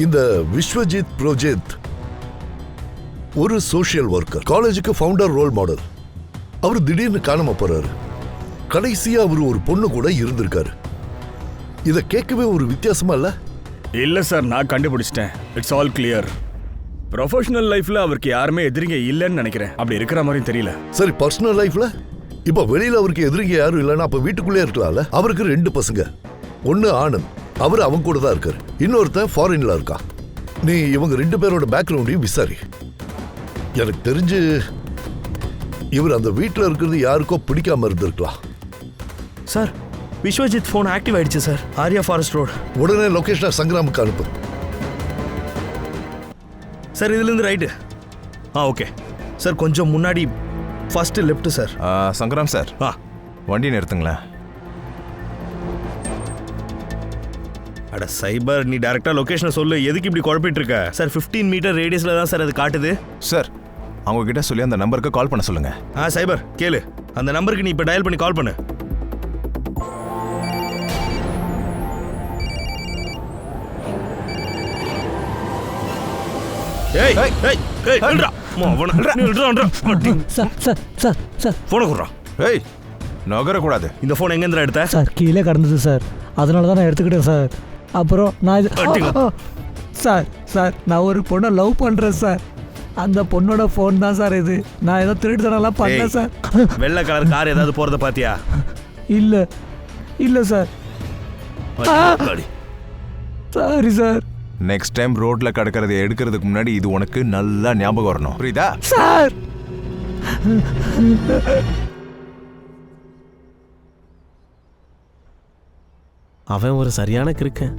இந்த விஸ்வஜித் புரோஹித் ஒரு சோஷியல் ஒர்க்கர், காலேஜுக்கு ஃபவுண்டர், ரோல் மாடல். அவர் திடீர்னு காணாம போறாரு. கடைசியா அவர் ஒரு பொண்ணு கூட இருந்திருக்காரு. இத கேட்கவே ஒரு வித்தியாசமா இல்ல? இல்ல சார், நான் கண்டுபிடிச்சிட்டேன். It's all clear. ப்ரொஃபஷனல் லைஃப்ல அவருக்கு யாருமே எதிரிங்க இல்லைன்னு நினைக்கிறேன். அப்படி இருக்கிற மாதிரியும் தெரியல. சரி, பர்சனல் லைஃப்ல? இப்ப வெளியில அவருக்கு எதிரிங்க யாரும் இல்லைன்னா அப்ப வீட்டுக்குள்ளே இருக்கலாம்ல? அவருக்கு 2 பசங்க. ஒன்னு ஆனந்த், அவர் அவங்க கூட தான் இருக்காரு. இன்னொருத்தன் ஃபாரின்ல இருக்கா. நீ இவங்க 2 பேரோட பேக்ரவுண்டையும் விசாரி. எனக்கு தெரிஞ்சு இவர் அந்த வீட்டில் இருக்கிறது யாருக்கோ பிடிக்காம இருந்திருக்கலாம். சார், விஸ்வஜித் ஃபோன் ஆக்டிவ் ஆயிடுச்சு சார். Arya forest road. உடனே லொகேஷனை சங்கிராமுக்கு அனுப்பு. சார், இதுலேருந்து ரைட்டு. Okay sir. கொஞ்சம் முன்னாடி first left sir. Sangram sir, வண்டி நிறுத்துங்களேன். அட சைபர், நீ டேரெக்டாக லொக்கேஷனை சொல்லு. எதுக்கு இப்படி குழப்பிட்டு இருக்க? சார், 15 மீட்டர் ரேடியஸில் தான் சார் அது காட்டுது. சார், அவங்க கிட்ட சொல்லி அந்த நம்பருக்கு கால் பண்ண சொல்லுங்க. சைபர் கேளு, அந்த நம்பருக்கு நீ இப்போ டயல் பண்ணி கால் பண்ணு. ஏய் ஏய் ஏய், நில்றா. சார் போனை கொடுறா. ஏய், நகரக்கூடாது. இந்த ஃபோன் எங்கேருந்து எடுத்த? சார், கீழே கடந்தது சார். அதனால தான் நான் எடுத்துக்கிட்டேன் சார். அப்புறம் நான் சார் நான் ஒரு பொண்ணை லவ் பண்ணுறேன் சார். அந்த பொண்ணோட ஃபோன் தான் சார் இது. நான் ஏதோ திருட்டுத்தனம்லாம் பண்ணேன் சார். வெள்ளை கலர் கார் ஏதாவது போகிறத பார்த்தியா? இல்லை sir. Sorry sir. Next time ரோட்ல கடக்கிறத எடுக்கிறதுக்கு முன்னாடி இது உனக்கு நல்லா ஞாபகம் வரணும், புரியுதா? சார், அவன் ஒரு சரியான கிறுக்கன்.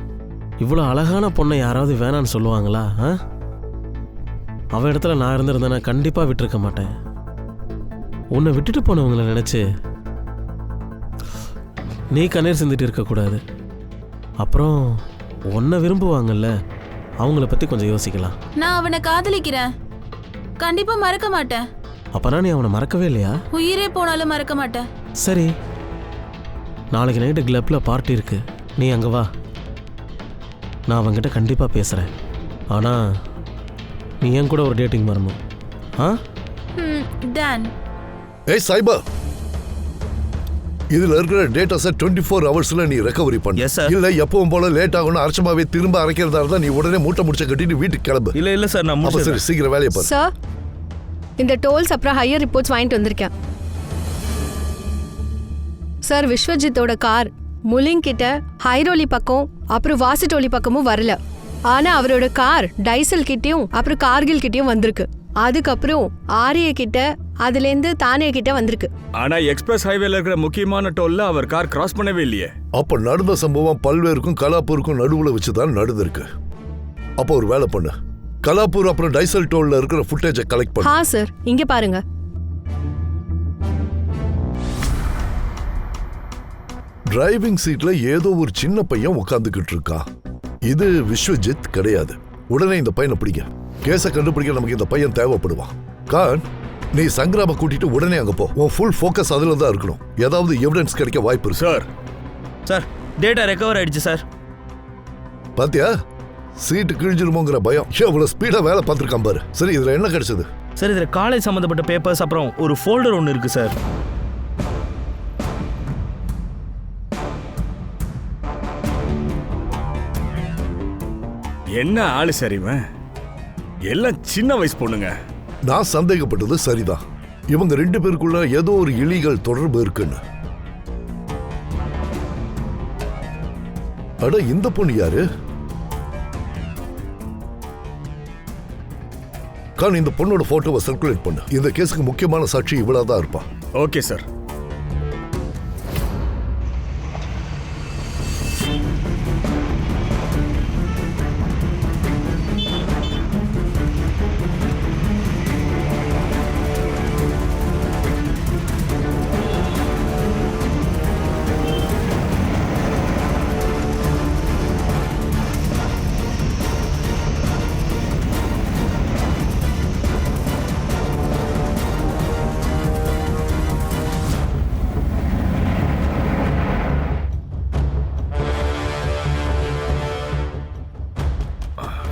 இவ்வளோ அழகான பொண்ணை யாராவது வேணான்னு சொல்லுவாங்களா? அவன் இடத்துல நான் இருந்திருந்தேன்னா கண்டிப்பாக விட்டுருக்க மாட்டேன். உன்னை விட்டுட்டு போனவங்களை நினச்சி நீ கண்ணீர் சிந்திட்டு இருக்கக்கூடாது. அப்புறம் உன்னை விரும்புவாங்கல்ல, அவங்கள பற்றி கொஞ்சம் யோசிக்கலாம். நான் அவனை காதலிக்கிறேன். கண்டிப்பா மறக்க மாட்டேன். அப்பனா நீ அவனை மறக்கவே இல்லையா? உயிரே போனாலும் மறக்க மாட்டேன். சரி, நாளைக்கு நைட்டு கிளப்பில் பார்ட்டி இருக்கு, நீ அங்கே வா. நான் அவங்ககிட்ட கண்டிப்பாக பேசுகிறேன். ஆனால் நீ என் கூட ஒரு டேட்டிங் வரணும். டன். ஏய் சைபர், இதுல இருக்கிற டேட்டாஸை 24 ஹவர்ஸ்ல நீ ரெக்கவரி பண்ணு. Yes, sir. இல்ல எப்பவும் போல லேட் ஆகணும், அரைச்சமாவே திரும்ப அரைக்கிறதா இருந்தா நீ உடனே மூட்டை முடிச்ச கட்டிட்டு வீட்டுக்கு கிளம்பு. இல்லை சார், நான் அப்ப சரி, சீக்கிரம் வேலையை பாரு. சார், இந்த டோல்ஸ் அப்புறம் ஹையர் ரிப்போர்ட்ஸ் வாங்கிட்டு வந்திருக்கேன் சார். விஸ்வஜித்தோட கார் முலிங் கிட்ட, ஹைரோலி பக்கம், அப்புறம் வாசிட்டோலி பக்கமும் வரல. ஆனா அவரோட கார் டைசல் கிட்டயும் அப்புறம் கார்கில் கிட்டயும் வந்திருக்கு. அதுக்கப்புறம் ஆரிய கிட்ட, அதுலேருந்து தானே கிட்ட வந்திருக்கு. ஆனா எக்ஸ்பிரஸ் ஹைவேல இருக்கிற முக்கியமான டோல்ல அவர் கார் கிராஸ் பண்ணவே இல்லையே. அப்ப நடந்த சம்பவம் பல்வேருக்கும் கலாப்பூருக்கும் நடுவுல வச்சுதான் நடந்திருக்கு. அப்போ ஒரு வேலை பண்ணு, கலாப்பூர் அப்புறம் டைசல் டோல்ல இருக்கிற ஃபுட்டேஜை கலெக்ட் பண்ணு. சார், இங்க பாருங்க. டிரைவிங் சீட்ல ஏதோ ஒரு சின்ன பையன் உட்காந்துக்கிட்டு இருக்கான். இது விஸ்வஜித் கிடையாது. உடனே இந்த பையனை பிடிக்க, கேஸை கண்டுபிடிக்க நமக்கு இந்த பையன் தேவைப்படுவான். கான், நீ சங்கராம கூட்டிட்டு உடனே அங்க போ. உன் ஃபுல் ஃபோக்கஸ் அதுல தான் இருக்கணும். ஏதாவது எவிடன்ஸ் கிடைக்க வாய்ப்பு இருக்கு. சார், டேட்டா ரெக்கவர் ஆயிடுச்சு சார். பாத்தியா, சீட்டு கிழிஞ்சிருமோங்கிற பயம். எவ்வளவு ஸ்பீடா வேலை பார்த்துருக்கான் பாரு. சரி, இதுல என்ன கிடைச்சது? சார், இதில் காலேஜ் சம்மந்தப்பட்ட பேப்பர்ஸ் அப்புறம் ஒரு ஃபோல்டர் ஒன்று இருக்கு சார். என்ன ஆளு சரிவன், எல்லாம் சின்ன வயசு பொண்ணுங்க. நான் சந்தேகப்பட்டது சரிதான். இவங்க 2 பேருக்குள்ள ஏதோ ஒரு இலீகல் தொடர்பு இருக்குன்னு. அட, இந்த பொண்ணு யாரு? கான், இந்த பொண்ணோட போட்டோவை சர்க்குலேட் பண்ணு. இந்த கேஸுக்கு முக்கியமான சாட்சி இவ்வளவுதான் இருப்பா. Okay sir.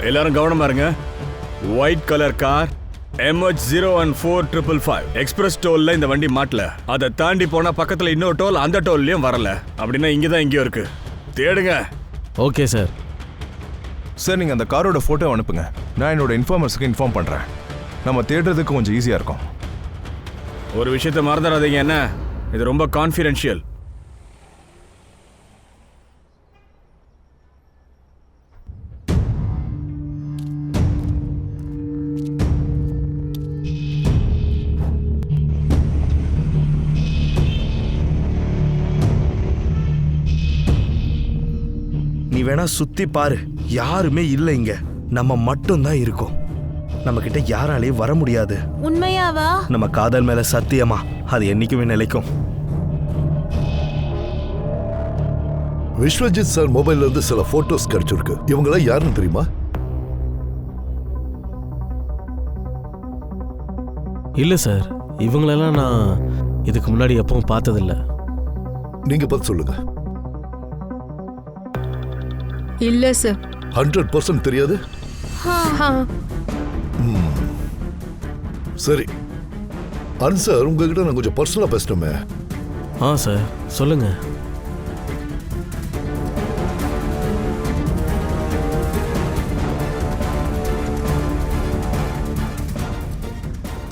எல்லாரும் கவனமா இருங்க. White colour car, MH014555 express டோல்ல இந்த வண்டி மாட்டல. அதை தாண்டி போனா பக்கத்துல இன்னொரு டோல், அந்த டோல்லயும் வரல. அப்படின்னா இங்கதான் எங்கேயோ இருக்கு, தேடுங்க. Okay sir. சார் நீங்கள் அந்த காரோட ஃபோட்டோ அனுப்புங்க, நான் என்னோட இன்ஃபார்மர்ஸுக்கு இன்ஃபார்ம் பண்ணுறேன். நம்ம தேடுறதுக்கு கொஞ்சம் ஈஸியாக இருக்கும். ஒரு விஷயத்த மறந்துடாதீங்க, என்ன இது ரொம்ப கான்ஃபிடென்ஷியல். நீ வேணா சுத்தி பாரு, யாருமே இல்லை இங்க, நம்ம மட்டும்தான் இருக்கோம். நம்ம கிட்ட யாராலையும் வர முடியாது. உண்மையாவா? நம்ம காதல் மேல சத்தியமா, அது என்னைக்குமே நிலைக்கும். விஸ்வஜித் சார் மொபைல்ல இருந்து சில போட்டோஸ் கிடைச்சிருக்கு. இவங்களாம் யாருன்னு தெரியுமா? இல்லை சார், இவங்களெல்லாம் நான் இதுக்கு முன்னாடி எப்பவும் பார்த்ததில்ல. நீங்க பார்த்து சொல்லுங்க. இல்ல சார். 100% தெரியாது. சரி சார், உங்ககிட்ட நான் கொஞ்சம் பர்சனலா பேசணுமே. சார் சொல்லுங்க.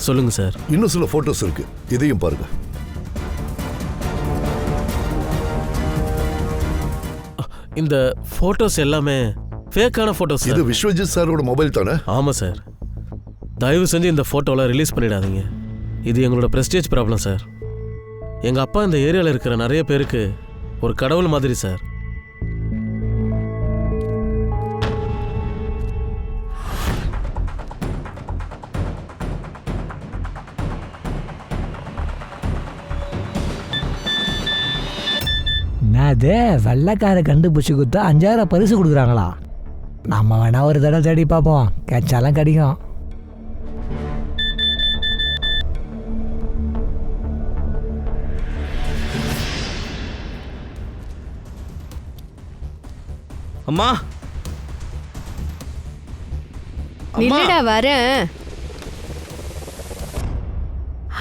சொல்லுங்க சார். இன்னும் சில போட்டோஸ் இருக்கு, இதையும் பாருங்க. இந்த போட்டோஸ் எல்லாமே ஃபேக்கான போட்டோஸ். இது விஸ்வஜித் சாரோட மொபைல் தானே? ஆமாம் சார். தயவு செஞ்சு இந்த ஃபோட்டோலாம் ரிலீஸ் பண்ணிடாதீங்க. இது எங்களோட ப்ரெஸ்டேஜ் ப்ராப்ளம் சார். எங்கள் அப்பா இந்த ஏரியாவில் இருக்கிற நிறைய பேருக்கு ஒரு கடவுள் மாதிரி சார். என்னது வெள்ளைக்கார கண்டுபிடிச்சி கொடுத்தா 5000 பரிசு கொடுக்குறாங்களா? நம்ம வேணா ஒரு தடவை தேடி பார்ப்போம், கிடைச்சாலும் கிடைக்கும். அம்மா, இல்லடா வரேன்.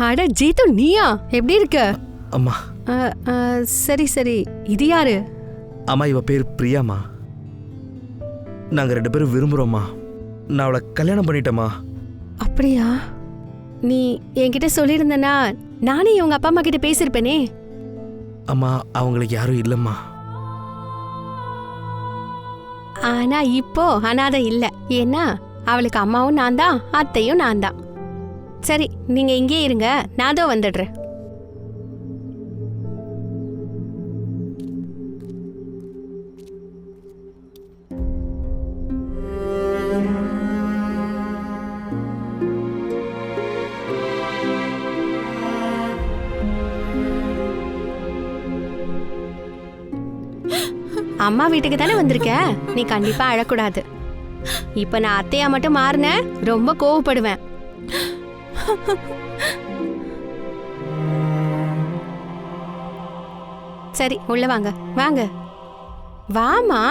அட ஜீத்து, நீயா? எப்படி இருக்க? அம்மா. சரி சரி, இது யாரு? அம்மா, இவ பேர் பிரியாமா. நாங்க 2 பேரும் விரும்புறோம்மா. நான் அவளை கல்யாணம் பண்ணிட்டேம்மா. அப்படியா? நீ என்கிட்ட சொல்லியிருந்தனா நானே இவங்க அப்பா அம்மா கிட்ட பேசியிருப்பேனே. அம்மா, அவங்களுக்கு யாரும் இல்லைம்மா. ஆனா இப்போ அனாதை இல்ல. ஏன்னா அவளுக்கு அம்மாவும் நான் தான், அத்தையும் நான் தான். சரி, நீங்க இங்கே இருங்க, நான் தான் வந்துடுறேன். அம்மா வீட்டுக்கு தானே வந்திருக்க, நீ கண்டிப்பா அழக்கூடாது. இப்ப நான் அத்தையா மட்டும் மாறினேன், ரொம்ப கோவப்படுவேன். சரி, உள்ள வாங்க வாங்க. வாமா.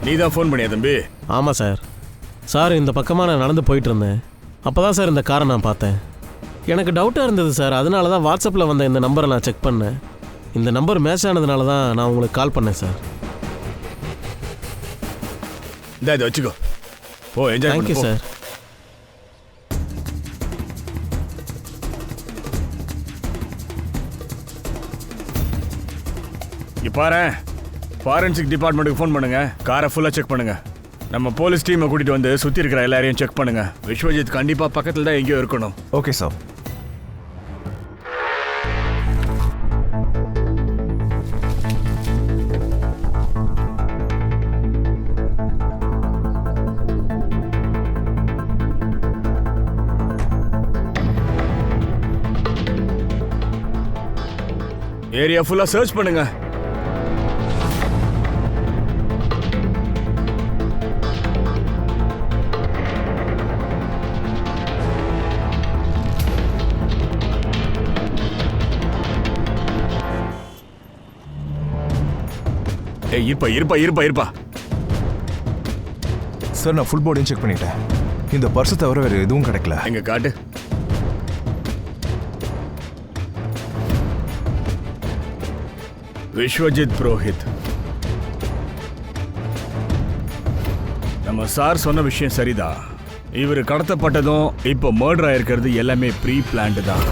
நீ தான் ஃபோன் பண்ணியா தம்பி? ஆமாம் சார். சார் இந்த பக்கமாக நான் நடந்து போயிட்டு இருந்தேன். அப்போ தான் சார் இந்த காரை நான் பார்த்தேன். எனக்கு டவுட்டாக இருந்தது சார். அதனால தான் வாட்ஸ்அப்பில் வந்த இந்த நம்பரை நான் செக் பண்ணேன். இந்த நம்பர் மேட்ச் ஆனதுனால தான் நான் உங்களுக்கு கால் பண்ணேன் சார். இதை வச்சுக்கோ. ஓ என்ஜாய் தேங்க்யூ பண்ணு சார். இங்க பாரு, ஃபாரன்சிக் டிபார்ட்மெண்ட்டுக்கு ஃபோன் பண்ணுங்க. காரை ஃபுல்லாக செக் பண்ணுங்க. நம்ம போலீஸ் டீமை கூட்டிட்டு வந்து சுற்றி இருக்கிற எல்லாரையும் செக் பண்ணுங்க. விஸ்வஜித் கண்டிப்பாக பக்கத்தில் தான் எங்கேயோ இருக்கணும். Okay sir. ஏரியா ஃபுல்லாக சர்ச் பண்ணுங்க. ஏய் இருப்பா. சார் நான் ஃபுல் பாடியும் செக் பண்ணிட்டேன். இந்த பர்ஸு தவிர வேறு எதுவும் கிடைக்கல. எங்க காட்டு. விஸ்வஜித் புரோஹித். நம்ம சார் சொன்ன விஷயம் சரிதான். இவர் கடத்தப்பட்டதும் இப்போ மர்டர் ஆயிருக்கிறது எல்லாமே ப்ரீ பிளான்டு தான்.